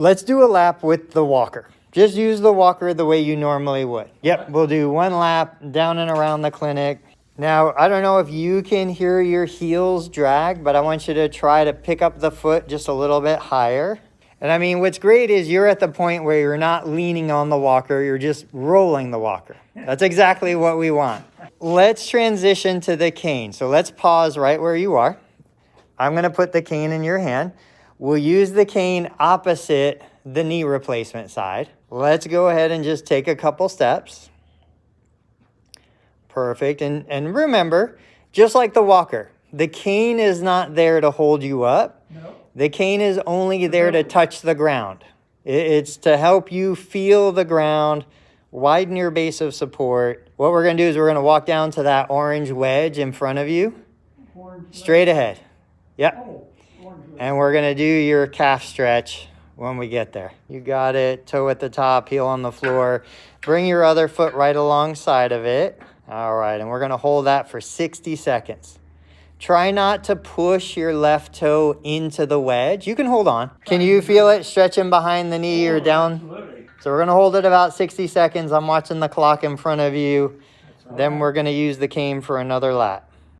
Let's do a lap with the walker. Just use the walker the way you normally would. Yep, we'll do one lap down and around the clinic. Now, I don't know if you can hear your heels drag, but I want you to try to pick up the foot just a little bit higher. And I mean, what's great is you're at the point where you're not leaning on the walker, you're just rolling the walker. That's exactly what we want. Let's transition to the cane. So let's pause right where you are. I'm gonna put the cane in your hand. We'll use the cane opposite the knee replacement side. Let's go ahead and just take a couple steps. Perfect. And remember, just like the walker, the cane is not there to hold you up. No. The cane is only there to touch the ground. It's to help you feel the ground, widen your base of support. What we're going to do is we're going to walk down to that orange wedge in front of you. Straight ahead. Yep. And we're going to do your calf stretch when we get there. You got it. Toe at the top, heel on the floor. Bring your other foot right alongside of it. All right, and we're going to hold that for 60 seconds. Try not to push your left toe into the wedge. You can hold on. Can you feel it stretching behind the knee or down? Absolutely. So we're going to hold it about 60 seconds. I'm watching the clock in front of you. Then we're going to use the cane for another lap.